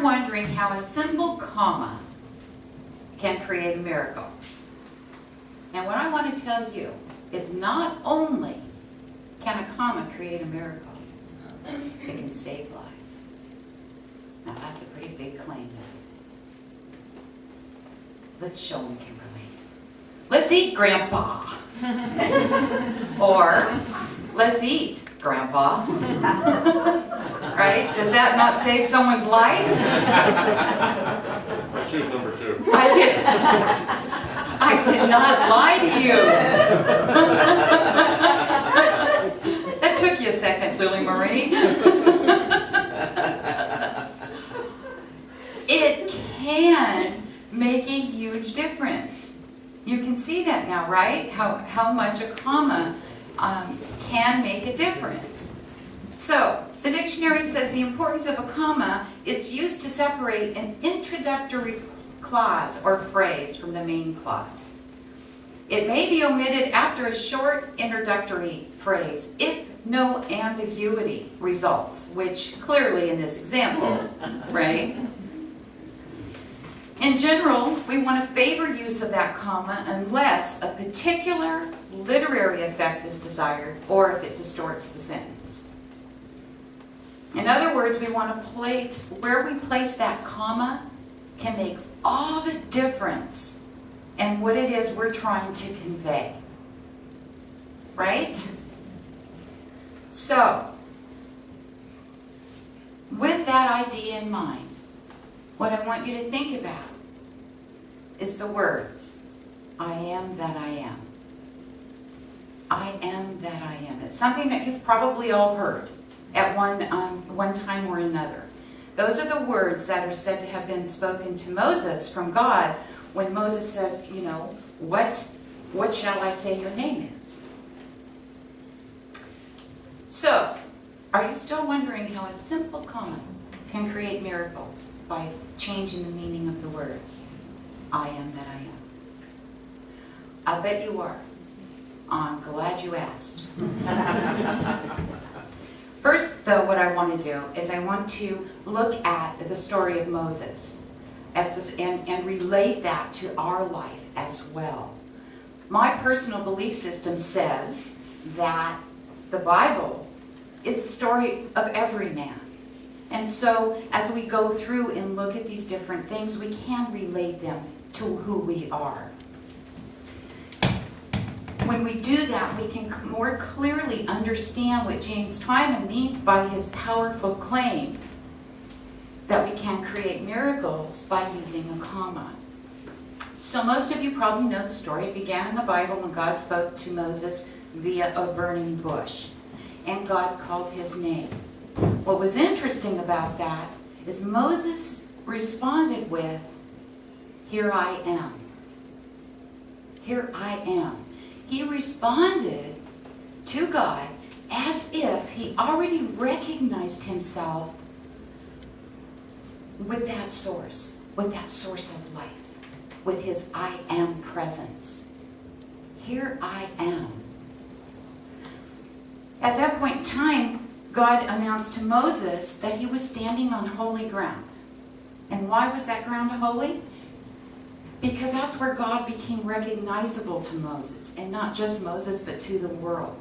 you're wondering how a simple comma can create a miracle. And what I want to tell you is not only can a comma create a miracle, it can save lives. Now that's a pretty big claim, isn't it? Let's show them, Kimberly. Let's eat, Grandpa. Or, let's eat, Grandpa. Right? Does that not save someone's life? I choose number 2. I did not lie to you. That took you a second, Lily Marie. It can make a huge difference. You can see that now, right? How much a comma can make a difference. So, the dictionary says the importance of a comma, it's used to separate an introductory clause or phrase from the main clause. It may be omitted after a short introductory phrase if no ambiguity results, which clearly in this example, right? In general, we want to favor use of that comma unless a particular literary effect is desired or if it distorts the sentence. In other words, we want to place, where we place that comma can make all the difference in what it is we're trying to convey. Right? So, with that idea in mind, what I want you to think about is the words, I am that I am. I am that I am. It's something that you've probably all heard at one time or another. Those are the words that are said to have been spoken to Moses from God when Moses said, you know, what shall I say your name is? So, are you still wondering how a simple comma can create miracles by changing the meaning of the words? I am that I am. I bet you are. I'm glad you asked. First, though, what I want to do is I want to look at the story of Moses and relate that to our life as well. My personal belief system says that the Bible is the story of every man. And so, as we go through and look at these different things, we can relate them to who we are. When we do that, we can more clearly understand what James Twyman means by his powerful claim that we can create miracles by using a comma. So most of you probably know the story. It began in the Bible when God spoke to Moses via a burning bush, and God called his name. What was interesting about that is Moses responded with, "Here I am. Here I am." He responded to God as if he already recognized himself with that source of life, with his I am presence. Here I am. At that point in time, God announced to Moses that he was standing on holy ground. And why was that ground holy? Because that's where God became recognizable to Moses, and not just Moses, but to the world.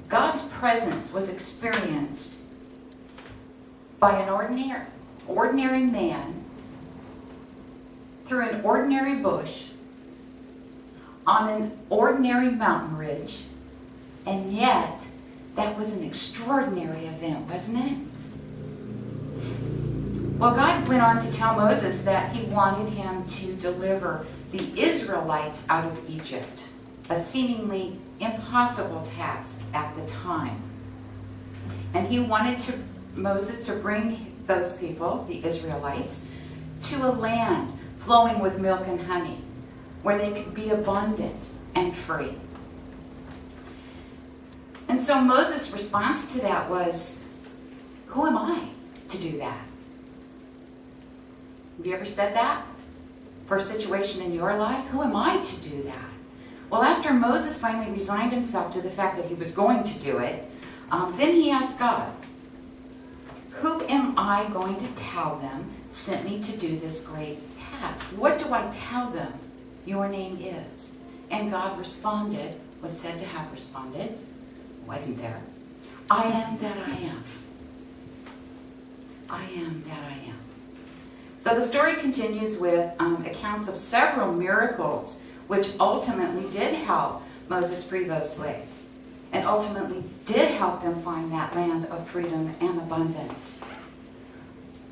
God's presence was experienced by an ordinary man through an ordinary bush on an ordinary mountain ridge, and yet that was an extraordinary event, wasn't it? Well, God went on to tell Moses that he wanted him to deliver the Israelites out of Egypt, a seemingly impossible task at the time. And he wanted Moses to bring those people, the Israelites, to a land flowing with milk and honey, where they could be abundant and free. And so Moses' response to that was, who am I to do that? Have you ever said that for a situation in your life? Who am I to do that? Well, after Moses finally resigned himself to the fact that he was going to do it, then he asked God, Who am I going to tell them sent me to do this great task? What do I tell them your name is? And God responded, was said to have responded, wasn't there, I am that I am. I am that I am. So the story continues with accounts of several miracles which ultimately did help Moses free those slaves and ultimately did help them find that land of freedom and abundance.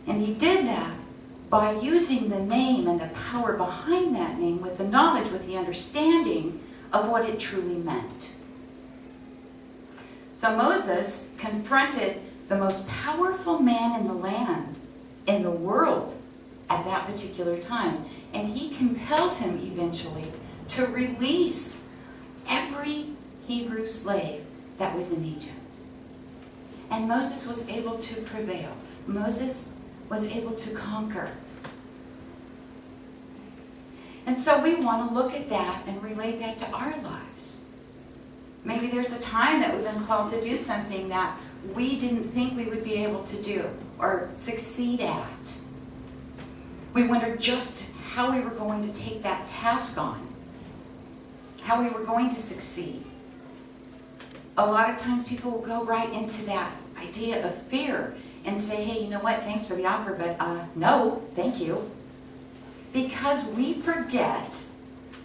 And he did that by using the name and the power behind that name with the knowledge, with the understanding of what it truly meant. So Moses confronted the most powerful man in the land, in the world, at that particular time. And he compelled him eventually to release every Hebrew slave that was in Egypt. And Moses was able to prevail. Moses was able to conquer. And so we want to look at that and relate that to our lives. Maybe there's a time that we've been called to do something that we didn't think we would be able to do or succeed at. We wondered just how we were going to take that task on, how we were going to succeed. A lot of times people will go right into that idea of fear and say, hey, you know what, thanks for the offer, but no, thank you. Because we forget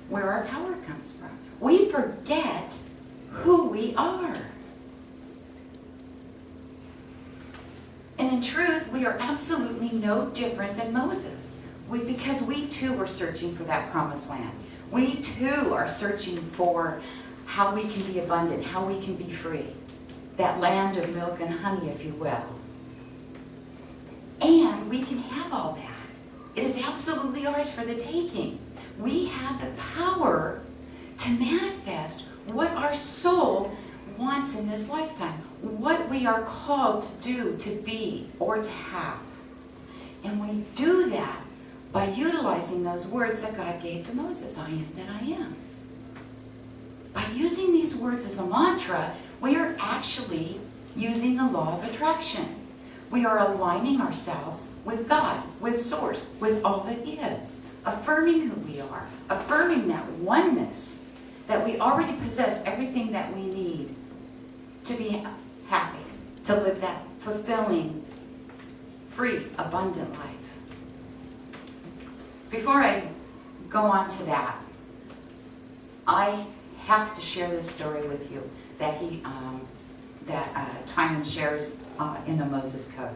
where our power comes from. We forget who we are. And in truth, we are absolutely no different than Moses. Because we too are searching for that promised land. We too are searching for how we can be abundant, how we can be free. That land of milk and honey, if you will. And we can have all that. It is absolutely ours for the taking. We have the power to manifest what our soul wants in this lifetime, what we are called to do, to be, or to have. And we do that by utilizing those words that God gave to Moses, I am that I am. By using these words as a mantra, we are actually using the law of attraction. We are aligning ourselves with God, with Source, with all that is, affirming who we are, affirming that oneness, that we already possess everything that we need to be happy, to live that fulfilling, free, abundant life. Before I go on to that, I have to share this story with you that Timon shares in the Moses Code.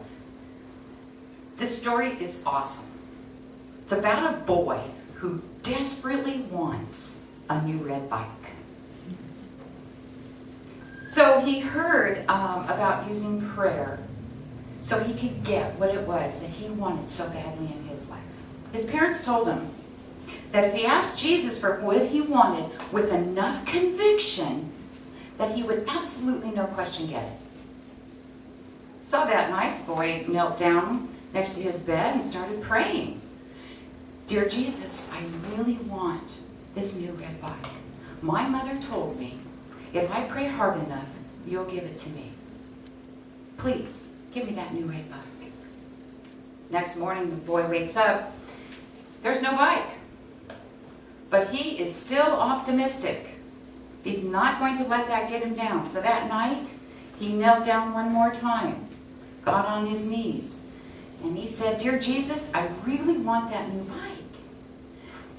This story is awesome. It's about a boy who desperately wants a new red bike. So he heard about using prayer so he could get what it was that he wanted so badly in his life. His parents told him that if he asked Jesus for what he wanted with enough conviction, that he would absolutely, no question, get it. So that night, the boy knelt down next to his bed and started praying. Dear Jesus, I really want this new red bike. My mother told me, if I pray hard enough, you'll give it to me. Please, give me that new red bike. Next morning, the boy wakes up. There's no bike. But he is still optimistic. He's not going to let that get him down. So that night, he knelt down one more time, got on his knees, and he said, Dear Jesus, I really want that new bike.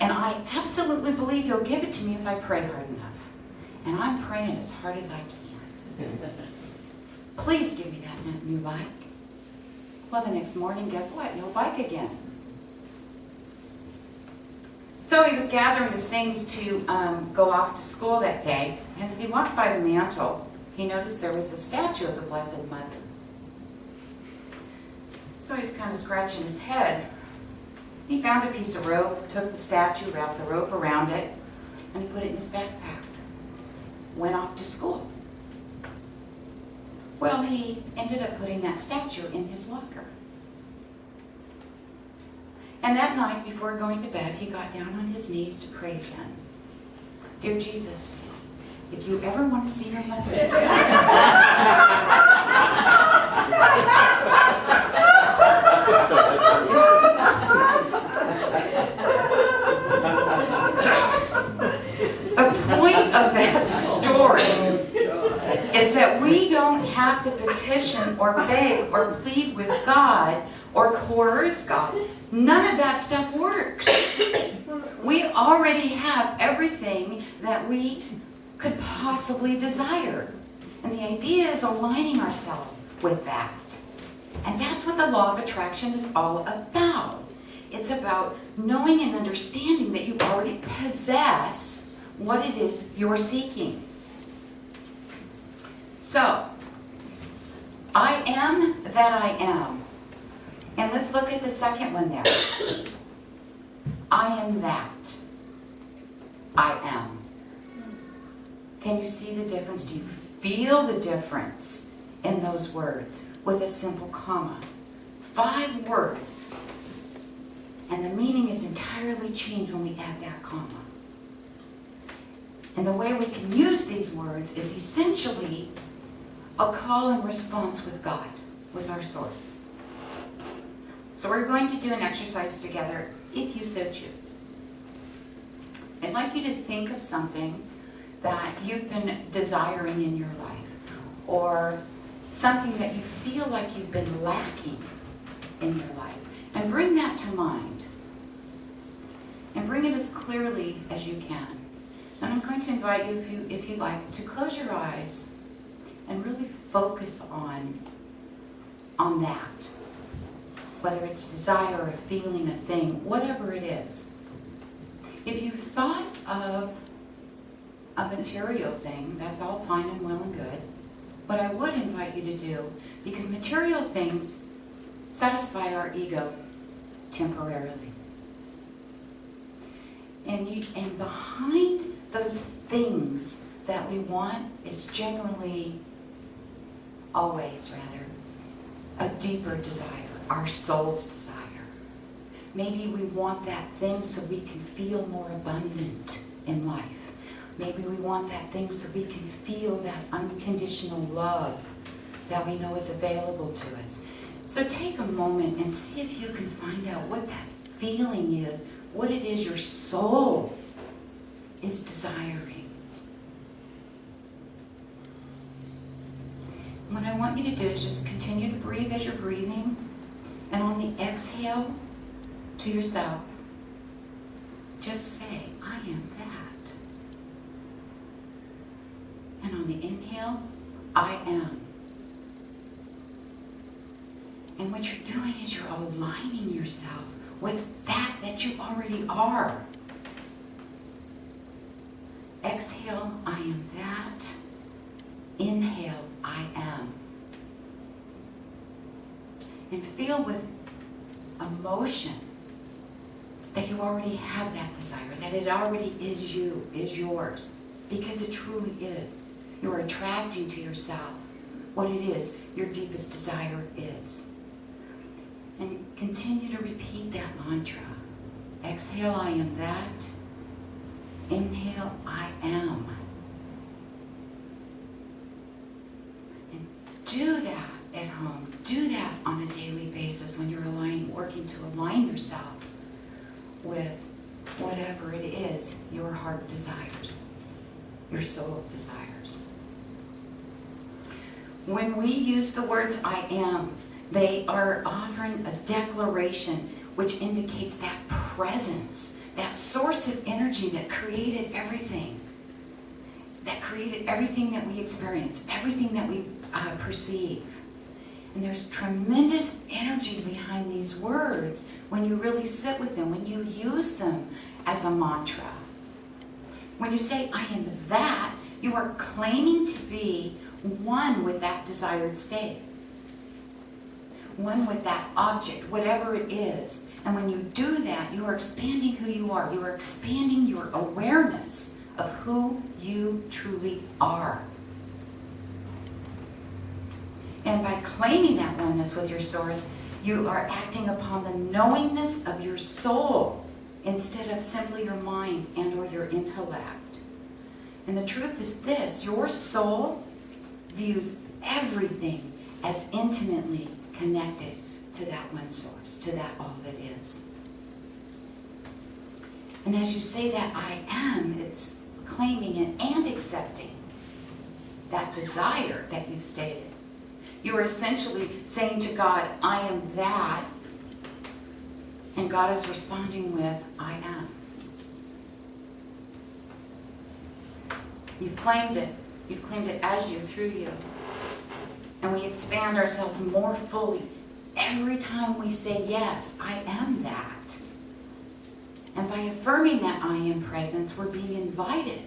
And I absolutely believe you'll give it to me if I pray hard enough. And I'm praying as hard as I can. Please give me that new bike. Well, the next morning, guess what? No bike again. So he was gathering his things to go off to school that day, and as he walked by the mantle, he noticed there was a statue of the Blessed Mother. So he's kind of scratching his head. He found a piece of rope, took the statue, wrapped the rope around it, and he put it in his backpack. Went off to school. Well, he ended up putting that statue in his locker. And that night, before going to bed, he got down on his knees to pray again. Dear Jesus, if you ever want to see your mother, have to petition or beg or plead with God or coerce God. None of that stuff works. We already have everything that we could possibly desire. And the idea is aligning ourselves with that. And that's what the law of attraction is all about. It's about knowing and understanding that you already possess what it is you're seeking. So, I am that I am. And let's look at the second one there. I am that. I am. Can you see the difference? Do you feel the difference in those words with a simple comma? 5 words. And the meaning is entirely changed when we add that comma. And the way we can use these words is essentially a call and response with God, with our source. So we're going to do an exercise together, if you so choose. I'd like you to think of something that you've been desiring in your life, or something that you feel like you've been lacking in your life, and bring that to mind. And bring it as clearly as you can. And I'm going to invite you, if you'd like, to close your eyes and really focus on that. Whether it's desire, a feeling, a thing, whatever it is. If you thought of a material thing, that's all fine and well and good. But I would invite you to do, because material things satisfy our ego temporarily. And behind those things that we want is generally, always rather, a deeper desire, our soul's desire. Maybe we want that thing so we can feel more abundant in life. Maybe we want that thing so we can feel that unconditional love that we know is available to us. So take a moment and see if you can find out what that feeling is, what it is your soul is desiring. What I want you to do is just continue to breathe as you're breathing, and on the exhale to yourself, just say, I am that. And on the inhale, I am. And what you're doing is you're aligning yourself with that you already are. Exhale, I am that. Inhale, I am. And feel with emotion that you already have that desire, that it already is you, is yours, because it truly is. You are attracting to yourself what it is your deepest desire is. And continue to repeat that mantra. Exhale, I am that. Inhale, I am. And do that at home. Do that on a daily basis when you're working to align yourself with whatever it is your heart desires, your soul desires. When we use the words I am, they are offering a declaration which indicates that presence, that source of energy that created everything that we experience, everything that we perceive. And there's tremendous energy behind these words when you really sit with them, when you use them as a mantra. When you say, I am that, you are claiming to be one with that desired state. One with that object, whatever it is. And when you do that, you are expanding who you are. You are expanding your awareness of who you truly are. And by claiming that oneness with your source, you are acting upon the knowingness of your soul instead of simply your mind and or your intellect. And the truth is this, your soul views everything as intimately connected to that one source, to that all that is. And as you say that I am, it's claiming it and accepting that desire that you've stated. You are essentially saying to God, I am that. And God is responding with, I am. You've claimed it. You've claimed it as you, through you. And we expand ourselves more fully every time we say, yes, I am that. And by affirming that I am presence, we're being invited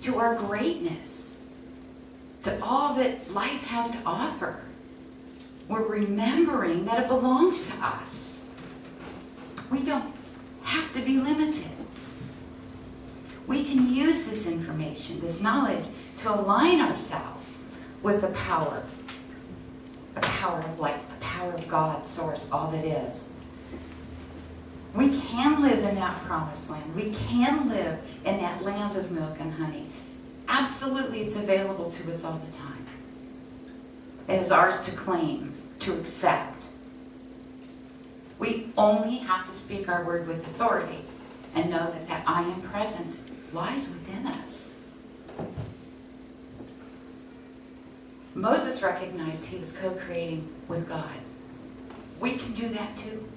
to our greatness, to all that life has to offer. We're remembering that it belongs to us. We don't have to be limited. We can use this information, this knowledge, to align ourselves with the power of life, the power of God, source, all that is. We can live in that promised land. We can live in that land of milk and honey. Absolutely, it's available to us all the time. It is ours to claim, to accept. We only have to speak our word with authority and know that that I am presence lies within us. Moses recognized he was co-creating with God. We can do that too.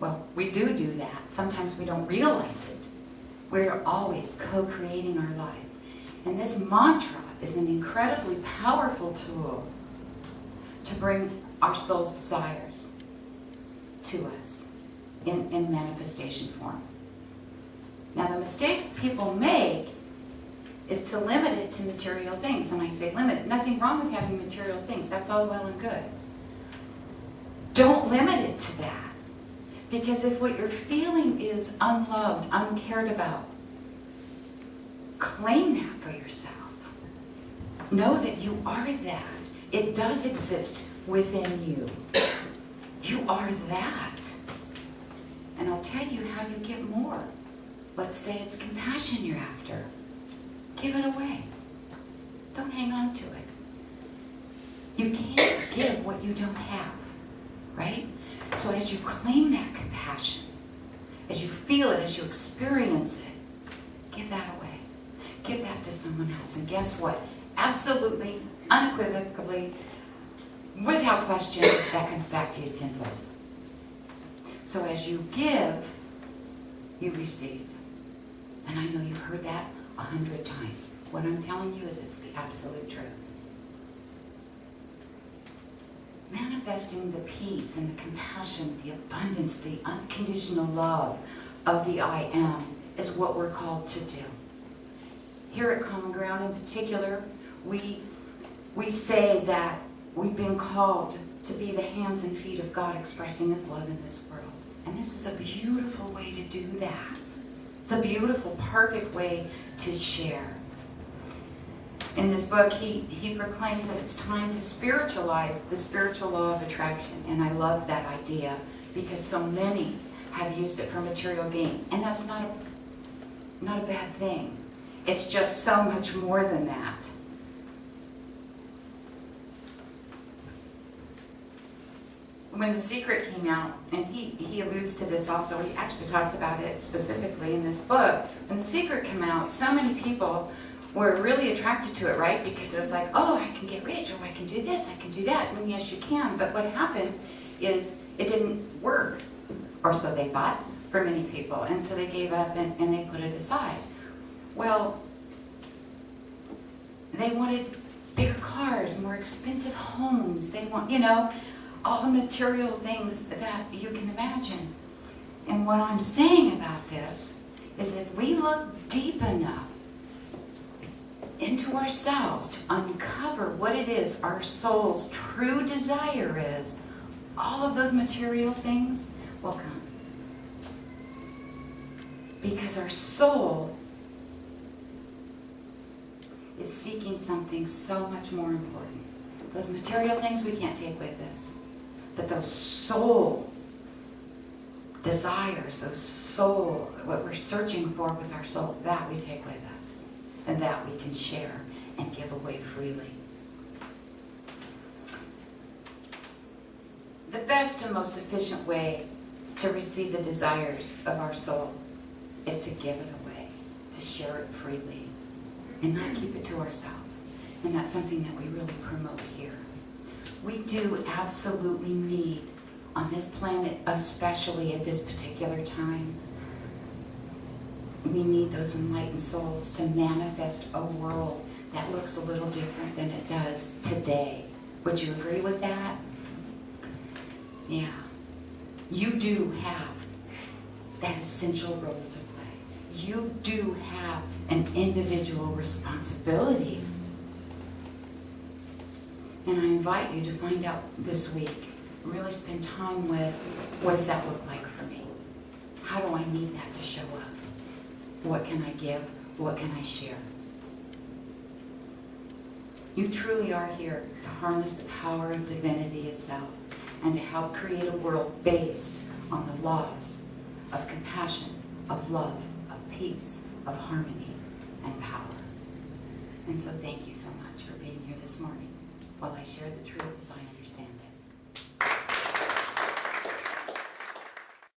Well, we do that. Sometimes we don't realize it. We're always co-creating our life. And this mantra is an incredibly powerful tool to bring our soul's desires to us in manifestation form. Now, the mistake people make is to limit it to material things. And I say limit it. Nothing wrong with having material things. That's all well and good. Don't limit it to that. Because if what you're feeling is unloved, uncared about, claim that for yourself. Know that you are that. It does exist within you. You are that. And I'll tell you how you get more. Let's say it's compassion you're after. Give it away. Don't hang on to it. You can't give what you don't have, right? So as you claim that compassion, as you feel it, as you experience it, give that away. Give that to someone else. And guess what? Absolutely, unequivocally, without question, that comes back to you tenfold. So as you give, you receive. And I know you've heard that 100 times. What I'm telling you is it's the absolute truth. Manifesting the peace and the compassion, the abundance, the unconditional love of the I am is what we're called to do. Here at Common Ground in particular, we say that we've been called to be the hands and feet of God expressing His love in this world. And this is a beautiful way to do that. It's a beautiful, perfect way to share. In this book, he proclaims that it's time to spiritualize the spiritual law of attraction. And I love that idea because so many have used it for material gain. And that's not a bad thing. It's just so much more than that. When The Secret came out, and he alludes to this also, he actually talks about it specifically in this book. When The Secret came out, so many people were really attracted to it, right? Because it was like, oh, I can get rich, or I can do this, I can do that. And yes, you can. But what happened is it didn't work, or so they thought, for many people. And so they gave up and they put it aside. Well, they wanted bigger cars, more expensive homes. They want, all the material things that you can imagine. And what I'm saying about this is if we look deep enough into ourselves to uncover what it is our soul's true desire is, all of those material things will come. Because our soul is seeking something so much more important. Those material things we can't take with us. But those soul desires, what we're searching for with our soul, that we take with us. And that we can share and give away freely. The best and most efficient way to receive the desires of our soul is to give it away, to share it freely, and not keep it to ourselves. And that's something that we really promote here. we do absolutely need on this planet, especially at this particular time, we need those enlightened souls to manifest a world that looks a little different than it does today. Would you agree with that? Yeah. You do have that essential role to play. You do have an individual responsibility. And I invite you to find out this week, really spend time with, what does that look like for me? How do I need that to show up? What can I give? What can I share? You truly are here to harness the power of divinity itself and to help create a world based on the laws of compassion, of love, of peace, of harmony, and power. And so thank you so much for being here this morning while I share the truth as I understand it.